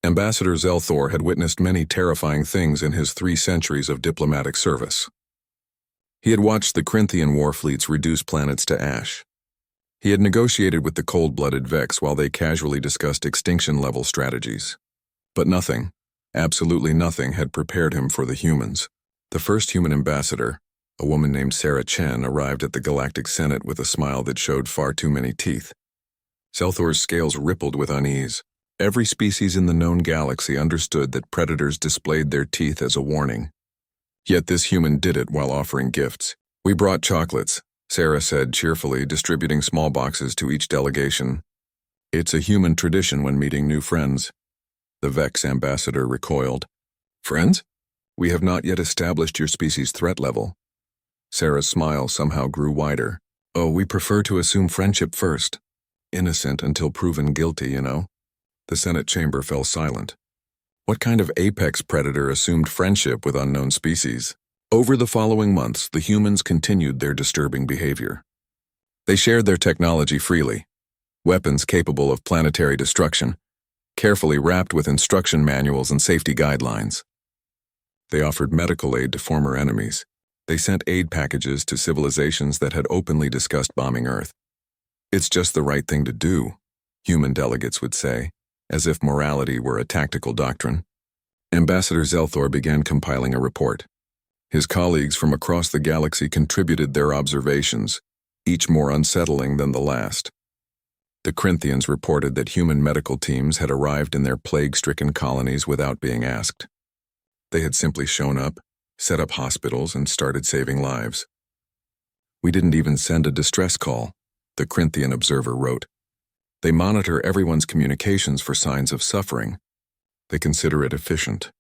Ambassador Zelthor had witnessed many terrifying things in his 3 centuries of diplomatic service. He had watched the Corinthian war fleets reduce planets to ash. He had negotiated with the cold-blooded Vex while they casually discussed extinction-level strategies. But nothing, absolutely nothing, had prepared him for the humans. The first human ambassador, a woman named Sarah Chen, arrived at the Galactic Senate with a smile that showed far too many teeth. Zelthor's scales rippled with unease. Every species in the known galaxy understood that predators displayed their teeth as a warning. Yet this human did it while offering gifts. "We brought chocolates," Sarah said cheerfully, distributing small boxes to each delegation. "It's a human tradition when meeting new friends." The Vex ambassador recoiled. "Friends? We have not yet established your species' threat level." Sarah's smile somehow grew wider. "Oh, we prefer to assume friendship first. Innocent until proven guilty, you know." The Senate chamber fell silent. What kind of apex predator assumed friendship with unknown species? Over the following months, the humans continued their disturbing behavior. They shared their technology freely, weapons capable of planetary destruction, carefully wrapped with instruction manuals and safety guidelines. They offered medical aid to former enemies. They sent aid packages to civilizations that had openly discussed bombing Earth. "It's just the right thing to do," human delegates would say, as if morality were a tactical doctrine. Ambassador Zelthor began compiling a report. His colleagues from across the galaxy contributed their observations, each more unsettling than the last. The Corinthians reported that human medical teams had arrived in their plague-stricken colonies without being asked. They had simply shown up, set up hospitals, and started saving lives. "We didn't even send a distress call," the Corinthian observer wrote. "They monitor everyone's communications for signs of suffering. They consider it efficient."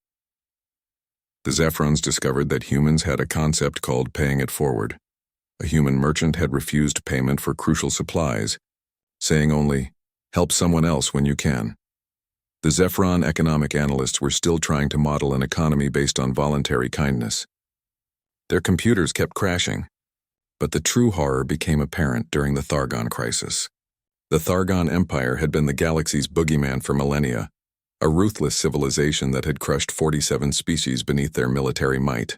The Zephrons discovered that humans had a concept called paying it forward. A human merchant had refused payment for crucial supplies, saying only, "Help someone else when you can." The Zephron economic analysts were still trying to model an economy based on voluntary kindness. Their computers kept crashing, but the true horror became apparent during the Thargon crisis. The Thargon Empire had been the galaxy's boogeyman for millennia, a ruthless civilization that had crushed 47 species beneath their military might.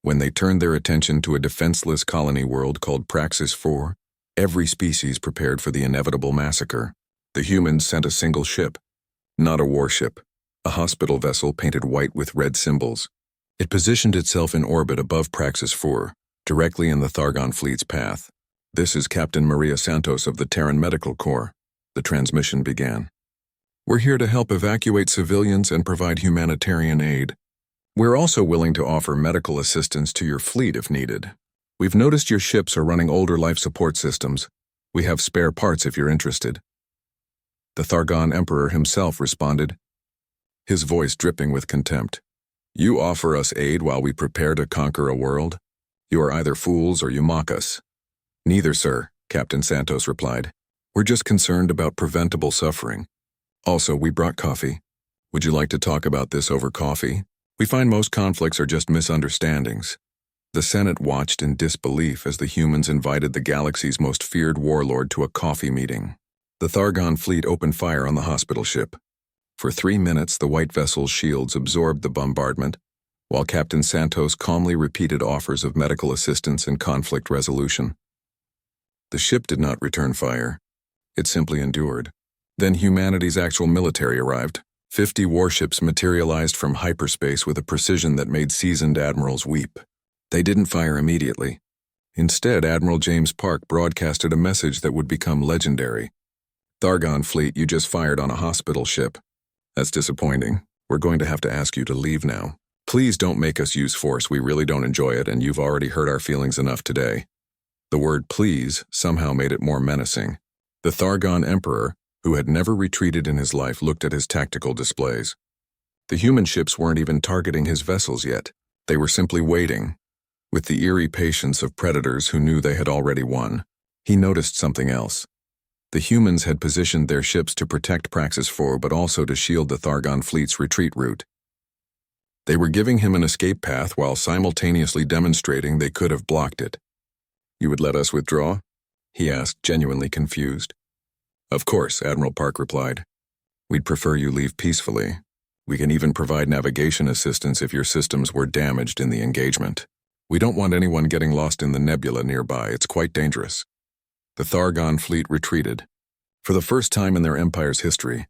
When they turned their attention to a defenseless colony world called Praxis 4, every species prepared for the inevitable massacre. The humans sent a single ship, not a warship, a hospital vessel painted white with red symbols. It positioned itself in orbit above Praxis 4, directly in the Thargon fleet's path. "This is Captain Maria Santos of the Terran Medical Corps," the transmission began. "We're here to help evacuate civilians and provide humanitarian aid. We're also willing to offer medical assistance to your fleet if needed. We've noticed your ships are running older life support systems. We have spare parts if you're interested." The Thargon Emperor himself responded, his voice dripping with contempt. "You offer us aid while we prepare to conquer a world? You are either fools or you mock us." "Neither, sir," Captain Santos replied. "We're just concerned about preventable suffering. Also, we brought coffee. Would you like to talk about this over coffee? We find most conflicts are just misunderstandings." The Senate watched in disbelief as the humans invited the galaxy's most feared warlord to a coffee meeting. The Thargon fleet opened fire on the hospital ship. For 3 minutes, the white vessel's shields absorbed the bombardment, while Captain Santos calmly repeated offers of medical assistance and conflict resolution. The ship did not return fire. It simply endured. Then humanity's actual military arrived. 50 warships materialized from hyperspace with a precision that made seasoned admirals weep. They didn't fire immediately. Instead, Admiral James Park broadcasted a message that would become legendary. "Thargon fleet, you just fired on a hospital ship. That's disappointing. We're going to have to ask you to leave now. Please don't make us use force. We really don't enjoy it, and you've already hurt our feelings enough today." The word "please" somehow made it more menacing. The Thargon Emperor, who had never retreated in his life, looked at his tactical displays. The human ships weren't even targeting his vessels yet. They were simply waiting. With the eerie patience of predators who knew they had already won, he noticed something else. The humans had positioned their ships to protect Praxis 4 but also to shield the Thargon fleet's retreat route. They were giving him an escape path while simultaneously demonstrating they could have blocked it. "You would let us withdraw?" he asked, genuinely confused. "Of course," Admiral Park replied. We'd prefer you leave peacefully. We can even provide navigation assistance if your systems were damaged in the engagement. We don't want anyone getting lost in the nebula nearby. It's quite dangerous." The Thargon fleet retreated. For the first time in their empire's history,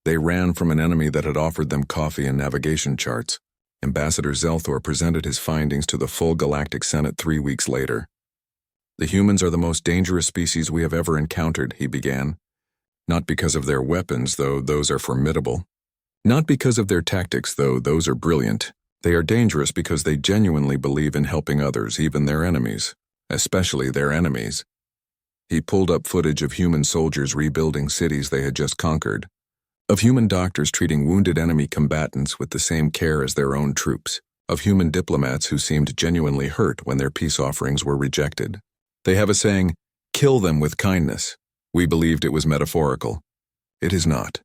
they ran from an enemy that had offered them coffee and navigation charts. Ambassador Zelthor presented his findings to the full Galactic Senate 3 weeks later. "The humans are the most dangerous species we have ever encountered," he began. "Not because of their weapons, though those are formidable. Not because of their tactics, though those are brilliant. They are dangerous because they genuinely believe in helping others, even their enemies, especially their enemies." He pulled up footage of human soldiers rebuilding cities they had just conquered, of human doctors treating wounded enemy combatants with the same care as their own troops, of human diplomats who seemed genuinely hurt when their peace offerings were rejected. They have a saying, "Kill them with kindness." We believed it was metaphorical. It is not.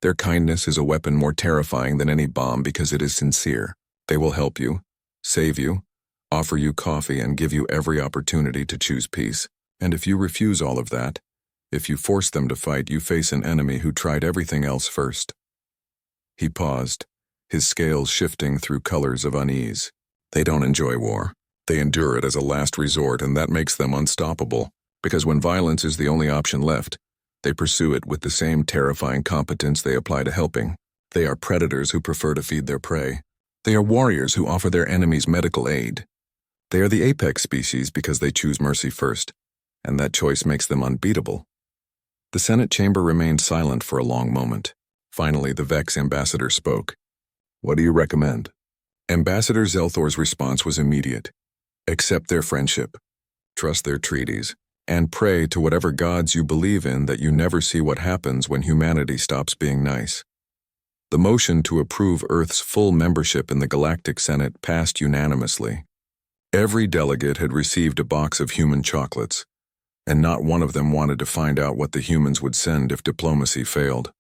Their kindness is a weapon more terrifying than any bomb because it is sincere. They will help you, save you, offer you coffee, and give you every opportunity to choose peace. And if you refuse all of that, if you force them to fight, you face an enemy who tried everything else first. He paused, his scales shifting through colors of unease. They don't enjoy war. They endure it as a last resort, and that makes them unstoppable, because when violence is the only option left, they pursue it with the same terrifying competence they apply to helping. They are predators who prefer to feed their prey. They are warriors who offer their enemies medical aid. They are the apex species because they choose mercy first, and that choice makes them unbeatable. The Senate chamber remained silent for a long moment. Finally, the Vex ambassador spoke. "What do you recommend?" Ambassador Zelthor's response was immediate. "Accept their friendship, trust their treaties, and pray to whatever gods you believe in that you never see what happens when humanity stops being nice." The motion to approve Earth's full membership in the Galactic Senate passed unanimously. Every delegate had received a box of human chocolates, and not one of them wanted to find out what the humans would send if diplomacy failed.